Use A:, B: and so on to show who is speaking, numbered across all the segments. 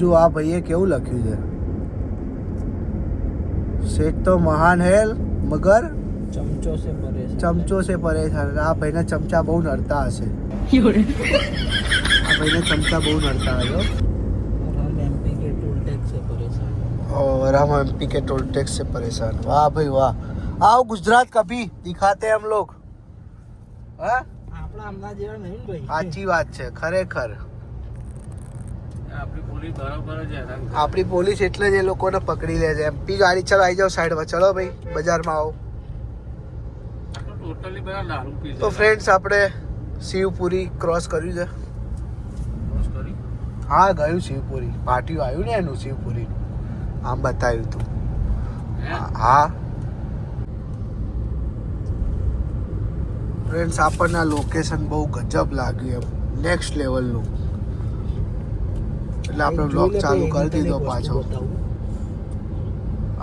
A: જો આ ભાઈએ કેવું લખ્યું છે, શેઠ તો મહાન હે મગર
B: ચમચો સે પરેશાન.
A: ચમચો સે પરેશાન. આ ભાઈને ચમચા બહુ નડતા હશે. આ ભાઈને ચમચા બહુ નડતા હશે.
B: हम एमपी के टोल टैक्स से परेशान.
A: और हम एमपी के टोल टैक्स से परेशान. वाह भाई वाह. आओ गुजरात कभी दिखाते हम लोग. हाँ
B: આપણા અમદાવાદ જેવા નહીં ભાઈ.
A: સાચી વાત છે ખરેખર.
B: આપણી પોલીસ બરાબર જ હેરાન કરે.
A: આપણી પોલીસ એટલે જ એ લોકોને પકડી લે છે. એમપી ગાડી ચલો આવી જાઓ સાઈડમાં. ચલો ભાઈ બજારમાં આવો.
B: ટોટલી બધા દારૂ પી
A: તો ફ્રેન્ડ્સ આપણે શિવપુરી ક્રોસ કર્યું છે. હા ગયું શિવપુરી. પાટિયું આવ્યું ને એનું શિવપુરી આમ બતાવ્યું હતું. હા ફ્રેન્ડ્સ આપણને આ લોકેશન બહુ ગજબ લાગ્યું એમ નેક્સ્ટ લેવલનું. એટલે આપણે બ્લોગ ચાલુ કરી દીધો પાછો.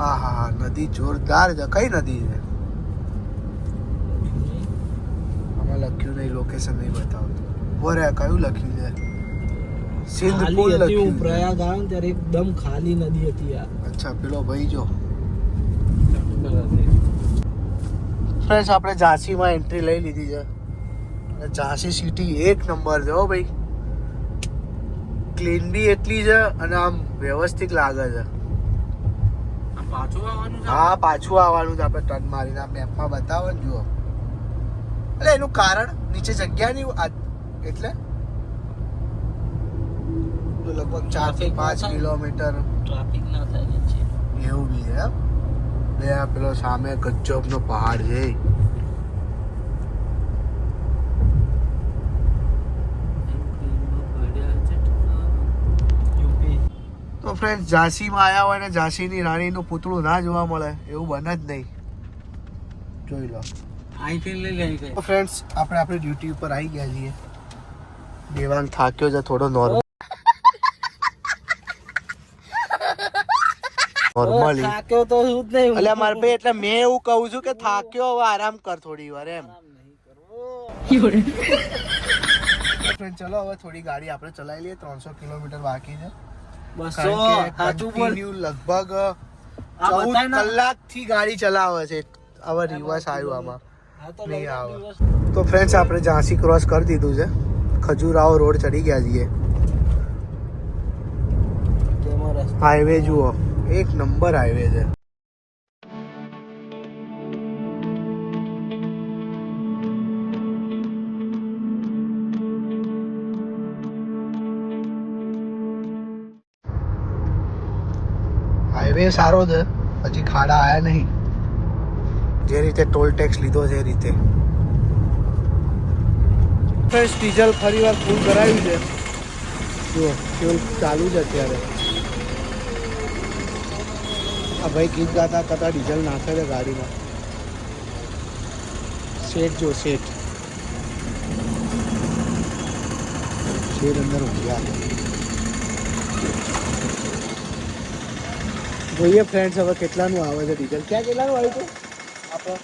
A: હા હા હા નદી જોરદાર છે. કઈ નદી છે આમાં લખ્યું નહીં, લોકેશન નહીં બતાવતું. બોરે કયું લખ્યું છે? સિંધ પુલ લખ્યું છે.
B: પ્રયાગ આવ્યો ને ત્યારે એકદમ ખાલી નદી હતી યાર.
A: અચ્છા પેલો ભાઈ જો. ફ્રેન્ડ્સ આપણે ઝાંસીમાં એન્ટ્રી લઈ લીધી છે. અને ઝાંસી સિટી એક નંબર છે હો ભાઈ. ક્લીન બી એટલી છે અને આમ વ્યવસ્થિત લાગે છે.
B: પાછું આવવાનું છે.
A: હા પાછું આવવાનું છે. આપણે ટર્ન મારીને આ મેપમાં બતાવો ને જુઓ. એટલે એનું કારણ નીચે જગ્યા નહીં એટલે લગભગ 4 થી 5 કિલોમીટર
B: ટ્રાફિક ના થાય નીચે.
A: એવું બી છે. બે આ પેલો સામે ગજબનો પહાડ છે. તો ફ્રેન્ડ ઝાંસીમાં આવ્યા હોય ને ઝાંસીની રાણીનું પૂતળું ના જોવા મળે એવું બને જ નહીં. જોઈ લો.
B: અહીંથી લઈ લે.
A: તો ફ્રેન્ડ્સ આપણે આપણી ડ્યુટી ઉપર આવી ગયા છીએ. દેવાંગ થાક્યો છે થોડો નોર્મલી.
B: થાક્યો તો શું જ નહીં.
A: એટલે મારે ભાઈ એટલે મેં એવું કહું છું કે થાક્યો હવે આરામ કર થોડી વાર એમ. ફ્રેન્ડ ચલો હવે થોડી ગાડી આપણે ચલાવી લઈએ. 300 કિલોમીટર બાકી છે.
B: 200
A: લગભગ 14 કલાકથી ગાડી ચલાવે છે. હવે રિવર્સ આવ્યું આમાં નહીં આવે. તો ફ્રેન્ડ્સ આપણે ઝાંસી ક્રોસ કરી દીધું છે. ખજુરાહો રોડ ચડી ગયા છીએ. હાઈવે જુઓ એક નંબર હાઈવે છે. હાઈવે સારો છે. હજી ખાડા આયા નહીં. જે રીતે ટોલ ટેક્સ લીધો છે એ રીતે. ડીઝલ ફરી વાર ફૂલ કરાવ્યું છે. જુઓ ફ્યુલ ચાલુ છે અત્યારે. આ ભાઈ ગીત ગાતા કરતા ડીઝલ નાખે છે ગાડીમાં. શેઠ જો શેઠ અંદર ઊંઘ્યા. જોઈએ ફ્રેન્ડ્સ હવે કેટલાનું આવે છે ડીઝલ. ક્યાં કેટલાનું આવ્યું હતું આપણે?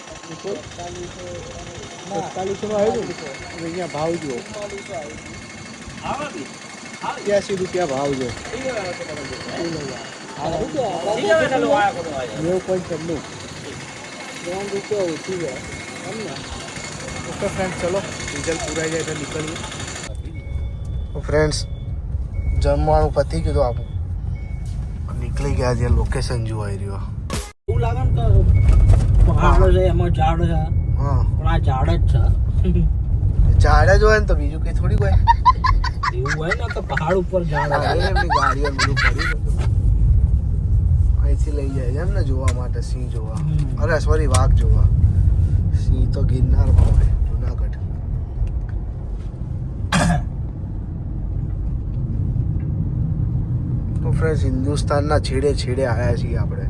A: 45નું આવ્યું હતું. અહીંયા ભાવ જુઓ 80 રૂપિયા ભાવ છે. 9.96 રૂપિયા ઓછી છે. ઓકે ફ્રેન્ડ્સ ચલો ડીઝલ પૂરાઈ જાય તો નીકળીએ. ફ્રેન્ડ્સ જમવાનું પતી ગયું આપણું. નીકળી ગયા છે. લોકેશન જોવાઈ રહ્યો.
B: એવું લાગે ને તો પહાડ છે એમાં ઝાડ છે.
A: હા
B: પણ આ ઝાડ જ છે.
A: ઝાડ જ હોય ને તો બીજું કઈ થોડી હોય.
B: એવું હોય ને તો પહાડ ઉપર ઝાડ હોય.
A: એમની ગાડીઓ બધું પડ્યું અહીંથી લઈ જાય છે એમ ને જોવા માટે. સિંહ જોવા. અરે સોરી વાઘ જોવા. સિંહ તો ગિરનારમાં હોય જુનાગઢ. તો ફ્રેન્ડ્સ હિન્દુસ્તાનના છેડે છેડે આવ્યા છીએ આપણે.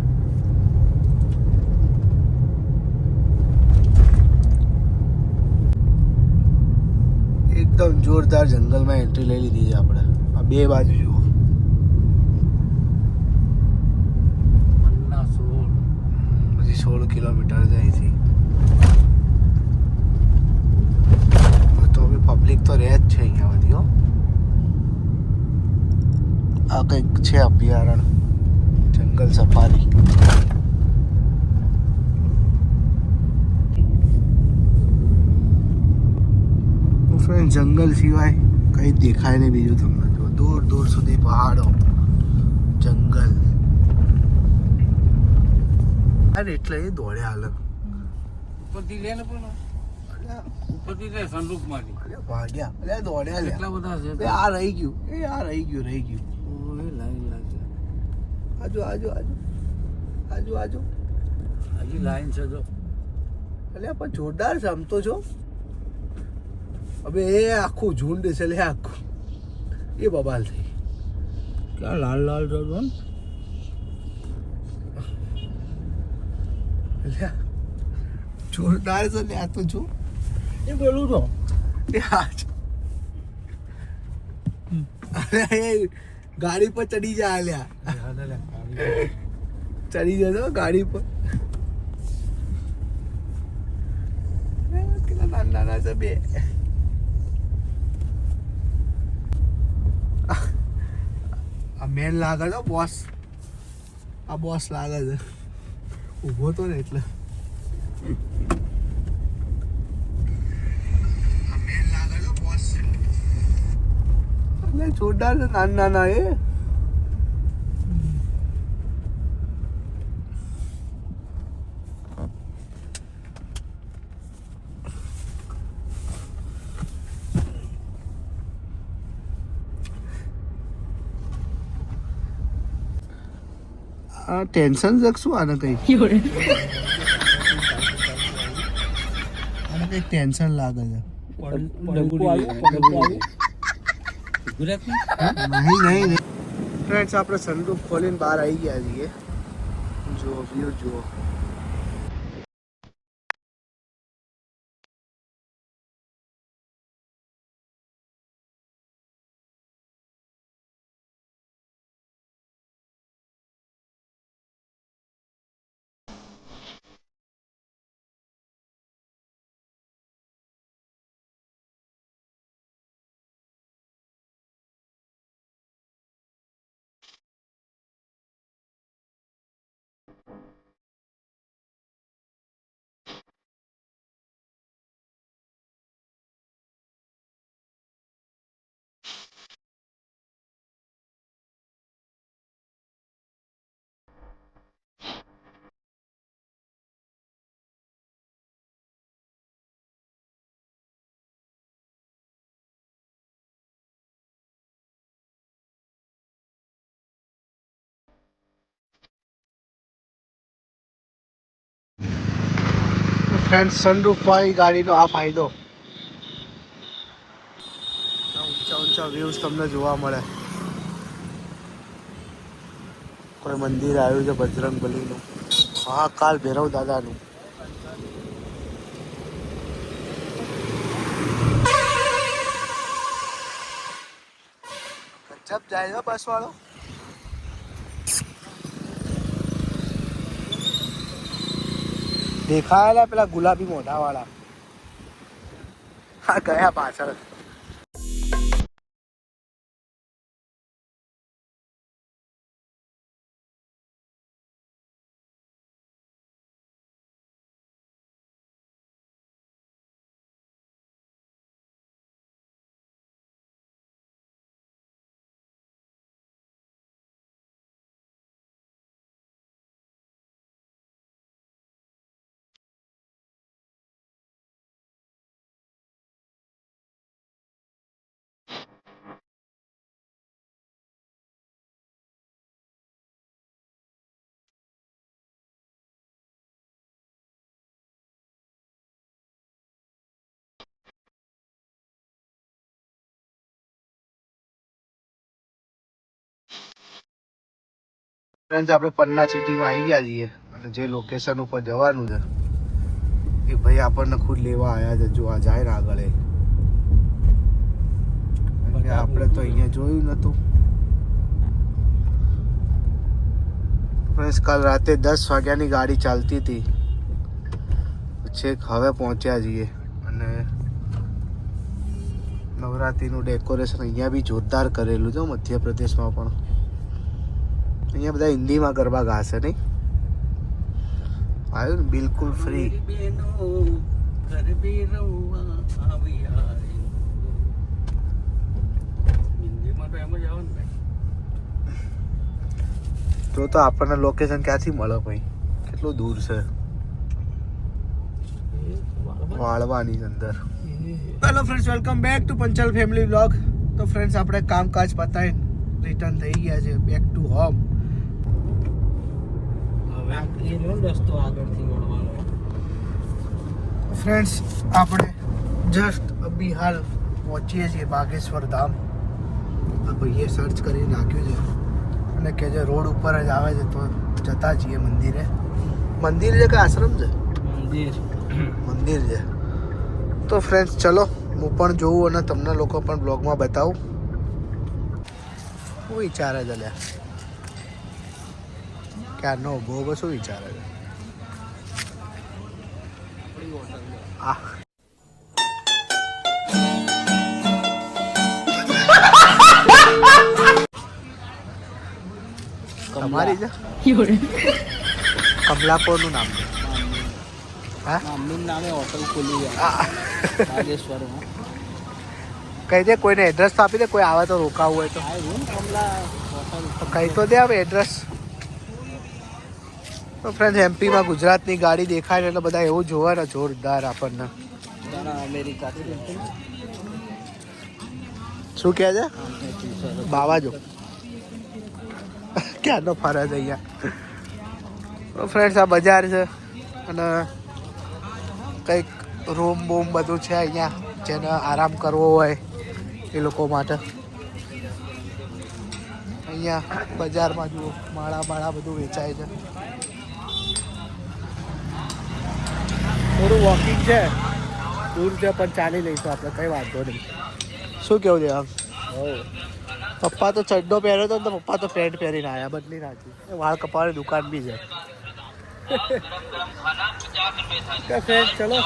A: એકદમ જોરદાર જંગલમાં એન્ટ્રી લઈ લીધી છે આપણે. આ બે બાજુ જુઓ. હજી 16 કિલોમીટર છે અહીંથી. તો બી પબ્લિક તો રહે જ છે અહીંયા બધી હો. આ કંઈક છે અભયારણ્ય, જંગલ સફારી. ફ્રેન્ડ જંગલ સિવાય કંઈ દેખાય નહીં બીજું તમને. જો દૂર દૂર સુધી પહાડો, જંગલ. અરે એટલે એ દોડ્યા હાલ
B: ઉપરથી લે ને પણ ઉપરથી લે સનરૂફ માંથી
A: ભાગ્યા. અરે દોડ્યા લે.
B: કેટલા બધા છે
A: આ રહી ગયું, આ રહી ગયું.
B: ઓય લાઈન લાગે
A: આજુ
B: હજી લાઈન છે જો.
A: એટલે પણ જોરદાર છે આમ તો જો. હવે એ આખું ઝુંડ છે લે આખું, એ બબાલ થઈ.
B: ક્યાં લાલ લાલ જો ને
A: એટલે જોરદાર છે લે આ તો જો.
B: એ પેલું તો
A: એ આ છે. અરે એ ગાડી પર ચડી જાય લ્યા, ચડી જતો ગાડી પર. કેટલા નાના છે બે. આ મેન લાગે છે બોસ, આ બોસ લાગે છે. ઊભો તો ને એટલે મેન લાગે છે બોસ છે. એટલે જોરદાર છે નાના એ. આ ટેન્શન જગશું આને કઈ, આને કઈ ટેન્શન લાગે છે. નહીં ફ્રેન્ડ્સ, આપણે સનરૂફ ખોલીને બહાર આવી ગયા છીએ. જુઓ વ્યૂ જુઓ. ફ્રેન્ડ, સનરૂફ વાળી ગાડીનો આ ફાયદો, ઊંચા વ્યૂઝ તમને જોવા મળે. કોઈ મંદિર આવ્યું છે બજરંગબલીનું, મહાકાલ ભૈરવ દાદાનું. ગજબ જાય છે બસ વાળો. દેખાયેલા પેલા ગુલાબી મોઢા વાળા, હા ગયા પાછળ. ફ્રેન્ડ્સ, આપણે પન્ના સિટીમાં આવી ગયા છીએ અને જે લોકેશન ઉપર જવાનું છે એ ભાઈ આપણને ખુદ લેવા આવ્યા છે. જો આ જાય ને આગળ, આપણે તો અહીંયા જોયું નતું. ફ્રેન્ડ્સ, કાલ રાતે 10 વાગ્યાની ગાડી ચાલતી હતી, છેક હવે પહોંચ્યા છીએ. અને નવરાત્રિનું ડેકોરેશન અહીંયા બી જોરદાર કરેલું છે મધ્યપ્રદેશમાં પણ. અહીંયા બધા હિન્દીમાં ગરબા ગાશે નહીં? આવ્યું ને બિલકુલ ફ્રી.
B: હિન્દીમાં તો એમ જ આવે ને ભાઈ.
A: તો આપણને લોકેશન ક્યાંથી મળે ભાઈ? કેટલું દૂર છે? વાળવાની અંદર. Hello friends, welcome back to Panchal family vlog. તો ફ્રેન્ડ્સ, આપણે કામકાજ પતાવીને રિટર્ન થઈ ગયા છે બેક ટુ હોમ.
B: રસ્તો આગળથી વળવાનો.
A: ફ્રેન્ડ્સ, આપણે જસ્ટ અભી હાલ પહોંચીએ છીએ બાગેશ્વર ધામ. આ ભાઈએ સર્ચ કરી નાખ્યું છે અને કે જે રોડ ઉપર જ આવે છે તો જતા જઈએ મંદિરે. મંદિર છે કે આશ્રમ છે? મંદિર છે. તો ફ્રેન્ડ્સ ચલો, હું પણ જોઉં અને તમને લોકો પણ બ્લોગમાં બતાવું. શું વિચારે છે લ્યા? ક્યારનો ઉભો શું વિચારે છે? આ તમારી છે? કમલાપોરનું નામ છે. હા,
B: મમ્મીનું નામે હોટલ ખોલી છે બાગેશ્વરમાં.
A: કહી દે, કોઈને એડ્રેસ તો આપી દે, કોઈ આવે તો રોકાવું હોય તો.
B: કમલા હોટલ
A: કહી તો દે હવે એડ્રેસ. તો ફ્રેન્ડ્સ, એમપીમાં ગુજરાતની ગાડી દેખાય ને એટલે બધા એવું જોવે ને જોરદાર આપણને.
B: અમેરિકા
A: શું કહે છે? બાવા જો ક્યાંનો ફરે છે અહીંયા. તો ફ્રેન્ડ્સ, આ બજાર છે અને કંઈક રૂમ બૂમ બધું છે અહીંયા, જેને આરામ કરવો હોય એ લોકો માટે. અહીંયા બજારમાં જુઓ, માળા બધું વેચાય છે. થોડું વોકિંગ છે, દૂર છે પણ ચાલી લઈશું આપણે, કંઈ વાંધો નહીં. શું કેવું છે આમ? પપ્પા તો ચડ્ડો પહેર્યો હતો ને તો પપ્પા તો પેન્ટ પહેરીને આવ્યા, બદલી નાખી. વાળ કપાવાની દુકાન બી છે. ચલો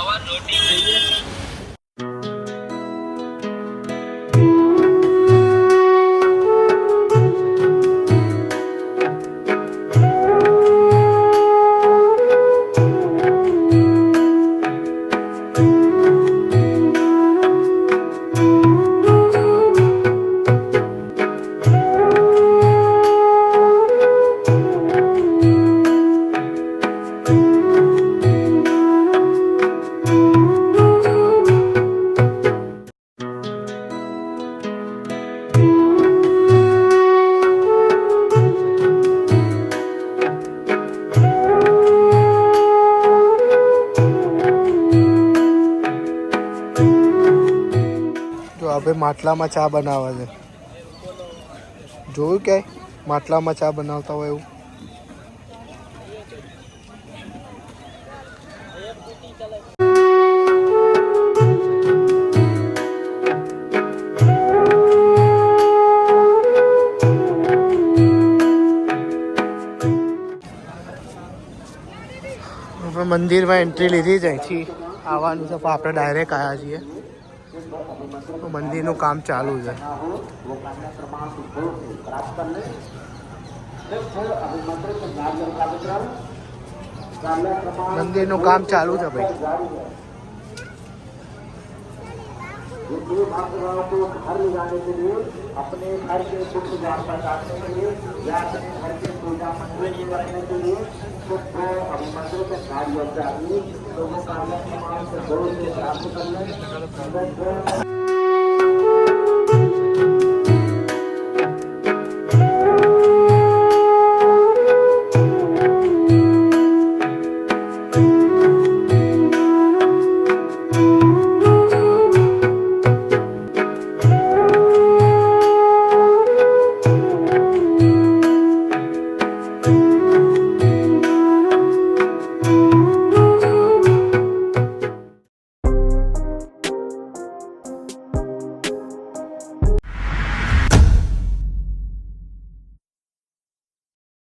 A: હવે માટલામાં ચા બનાવે છે. જોયું ક્યાંય માટલામાં ચા બનાવતા હોય એવું? મંદિરમાં એન્ટ્રી લીધી જ અહીંથી આવવાનું છે, પણ આપણે ડાયરેક્ટ આવ્યા છીએ. મંદિરનું કામ ચાલુ છે. મંદિરનું કામ ચાલુ છે ભાઈ. घर ले जाने के लिए अपने घर के सुख द्वार पर जाने के लिए या अपने घर के पूजा मंदिर करने के लिए सुख को अभिमंत्रित के कार्य चाहिए लोगों कार्य निर्माण से बहुत से प्राप्त करने